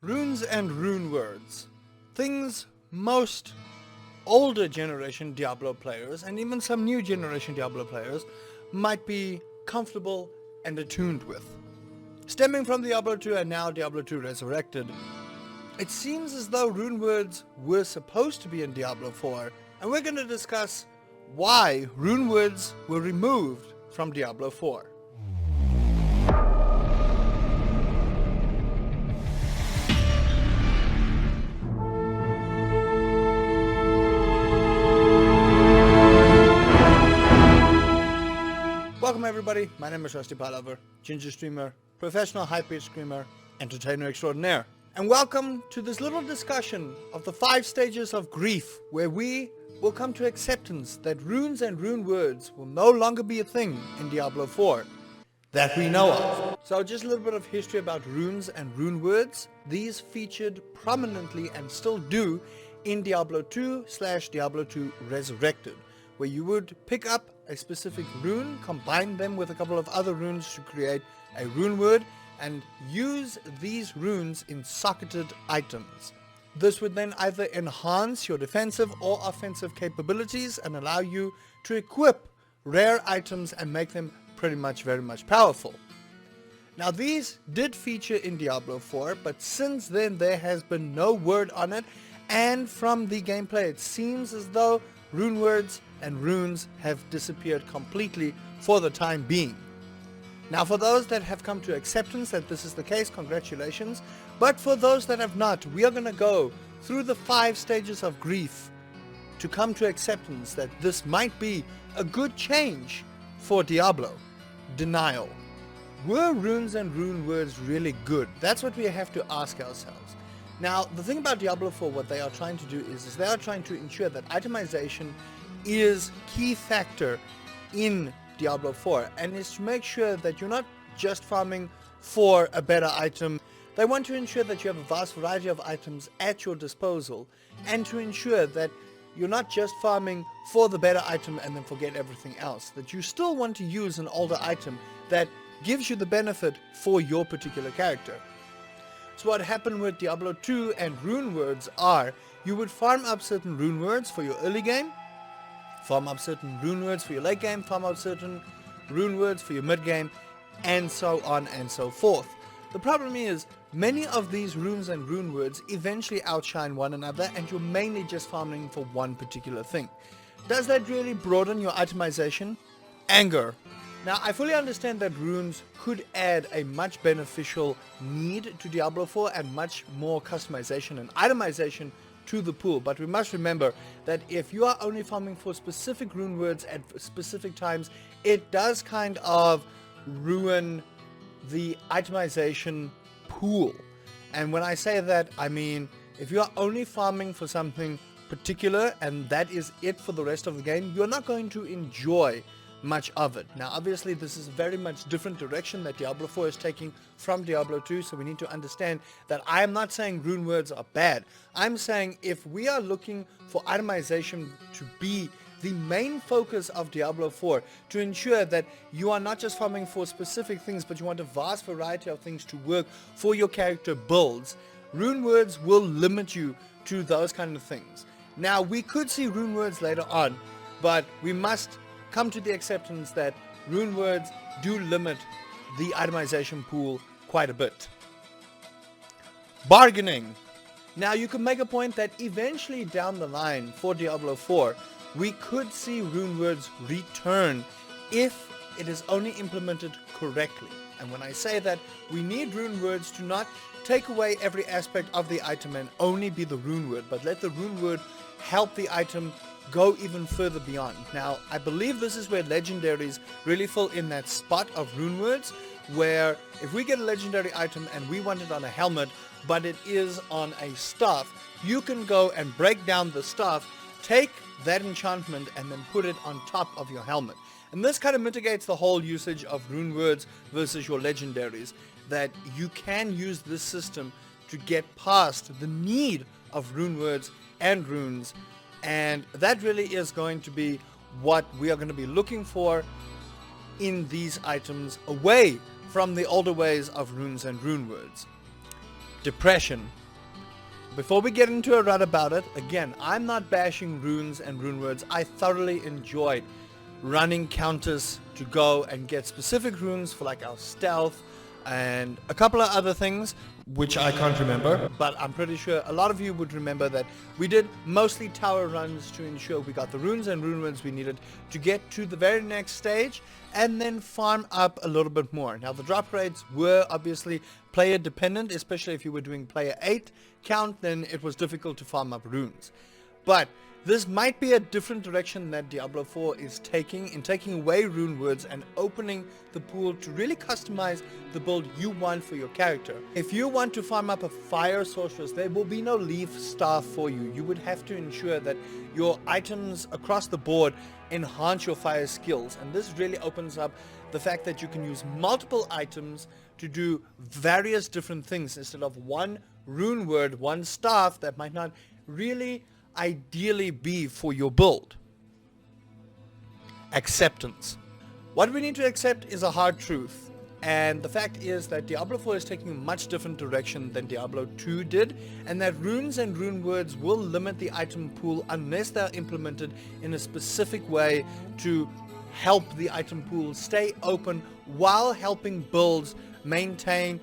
Runes and Runewords. Things most older generation Diablo players and even some new generation Diablo players might be comfortable and attuned with. Stemming from Diablo 2 and now Diablo 2 Resurrected, it seems as though Runewords were supposed to be in Diablo 4, and we're going to discuss why Runewords were removed from Diablo 4. Welcome everybody, my name is Rusty Palaver, Ginger Streamer, Professional High-Pitch Screamer, Entertainer Extraordinaire. And welcome to this little discussion of the 5 stages of grief, where we will come to acceptance that runes and rune words will no longer be a thing in Diablo 4 that we know of. So just a little bit of history about runes and rune words. These featured prominently and still do in Diablo 2/Diablo 2 Resurrected, where you would pick up a specific rune, combine them with a couple of other runes to create a rune word, and use these runes in socketed items. This would then either enhance your defensive or offensive capabilities and allow you to equip rare items and make them pretty much very much powerful. Now these did feature in Diablo 4, but since then there has been no word on it, and from the gameplay it seems as though rune words and runes have disappeared completely for the time being. Now for those that have come to acceptance that this is the case, congratulations. But for those that have not, we are going to go through the 5 stages of grief to come to acceptance that this might be a good change for Diablo. Denial. Were runes and rune words really good? That's what we have to ask ourselves. Now the thing about Diablo 4, what they are trying to do is they are trying to ensure that itemization is key factor in Diablo 4, and is to make sure that you're not just farming for a better item. They want to ensure that you have a vast variety of items at your disposal, and to ensure that you're not just farming for the better item and then forget everything else, that you still want to use an older item that gives you the benefit for your particular character. So what happened with Diablo 2 and rune words are, you would farm up certain rune words for your early game, farm up certain rune words for your late game, farm up certain rune words for your mid game, and so on and so forth. The problem is, many of these runes and rune words eventually outshine one another, and you're mainly just farming for one particular thing. Does that really broaden your itemization? Anger. Now, I fully understand that runes could add a much beneficial need to Diablo 4 and much more customization and itemization to the pool, but we must remember that if you are only farming for specific rune words at specific times, it does kind of ruin the itemization pool. And when I say that, I mean if you are only farming for something particular and that is it for the rest of the game, you're not going to enjoy much of it. Now obviously this is a very much different direction that Diablo 4 is taking from Diablo 2, so we need to understand that I am not saying rune words are bad. I'm saying if we are looking for itemization to be the main focus of Diablo 4, to ensure that you are not just farming for specific things, but you want a vast variety of things to work for your character builds, rune words will limit you to those kind of things. Now we could see rune words later on, but we must come to the acceptance that rune words do limit the itemization pool quite a bit. Bargaining. Now you could make a point that eventually down the line for Diablo 4 we could see rune words return if it is only implemented correctly. And when I say that, we need rune words to not take away every aspect of the item and only be the rune word, but let the rune word help the item go even further beyond. Now, I believe this is where legendaries really fill in that spot of rune words, where if we get a legendary item and we want it on a helmet, but it is on a staff, you can go and break down the staff, take that enchantment, and then put it on top of your helmet. And this kind of mitigates the whole usage of rune words versus your legendaries, that you can use this system to get past the need of rune words and runes. And that really is going to be what we are going to be looking for in these items, away from the older ways of runes and rune words. depression. Before we get into a rut about it, again, I'm not bashing runes and runewords. I thoroughly enjoyed running counters to go and get specific runes for like our stealth and a couple of other things which I can't remember, but I'm pretty sure a lot of you would remember that we did mostly tower runs to ensure we got the runes and runewords we needed to get to the very next stage and then farm up a little bit more. Now the drop rates were obviously player dependent, especially if you were doing player 8 count, then it was difficult to farm up runes. But this might be a different direction that Diablo 4 is taking, in taking away rune words and opening the pool to really customize the build you want for your character. If you want to farm up a fire sorceress, there will be no leaf staff for you. You would have to ensure that your items across the board enhance your fire skills, and this really opens up the fact that you can use multiple items to do various different things instead of one rune word, one staff that might not really ideally be for your build. Acceptance. What we need to accept is a hard truth, and the fact is that Diablo 4 is taking a much different direction than Diablo 2 did, and that runes and rune words will limit the item pool unless they're implemented in a specific way to help the item pool stay open while helping builds maintain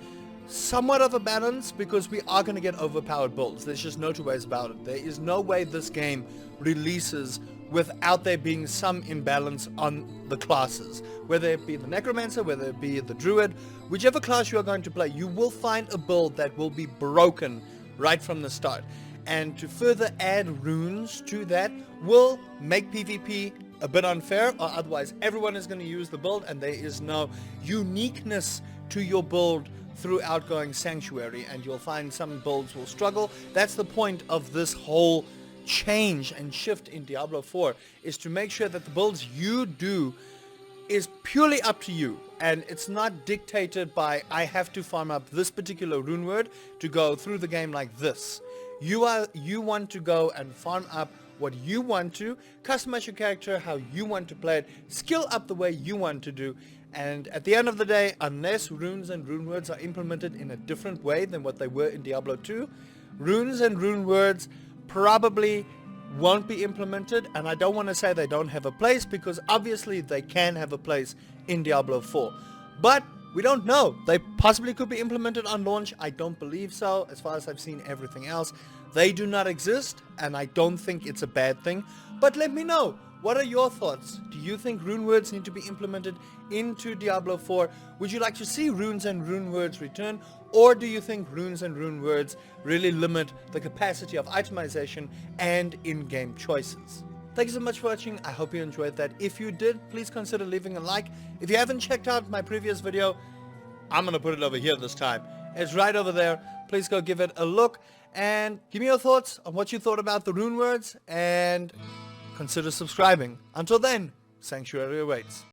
somewhat of a balance, because we are going to get overpowered builds. There's just no two ways about it. There is no way this game releases without there being some imbalance on the classes, whether it be the necromancer, whether it be the druid, whichever class you are going to play, you will find a build that will be broken right from the start. And to further add runes to that will make PvP a bit unfair, or otherwise everyone is going to use the build and there is no uniqueness to your build throughout going Sanctuary, and you'll find some builds will struggle. That's the point of this whole change and shift in Diablo 4, is to make sure that the builds you do is purely up to you, and it's not dictated by I have to farm up this particular rune word to go through the game like this. You want to go and farm up what you want to, customize your character how you want to play it, skill up the way you want to do. And at the end of the day, unless runes and rune words are implemented in a different way than what they were in Diablo 2, runes and rune words probably won't be implemented. And I don't want to say they don't have a place, because obviously they can have a place in Diablo 4. But we don't know. They possibly could be implemented on launch. I don't believe so. As far as I've seen everything else, they do not exist, and I don't think it's a bad thing. But let me know. What are your thoughts? Do you think rune words need to be implemented into Diablo 4? Would you like to see runes and rune words return? Or do you think runes and rune words really limit the capacity of itemization and in-game choices? Thank you so much for watching. I hope you enjoyed that. If you did, please consider leaving a like. If you haven't checked out my previous video, I'm going to put it over here this time. It's right over there. Please go give it a look and give me your thoughts on what you thought about the rune words, and consider subscribing. Until then, Sanctuary awaits.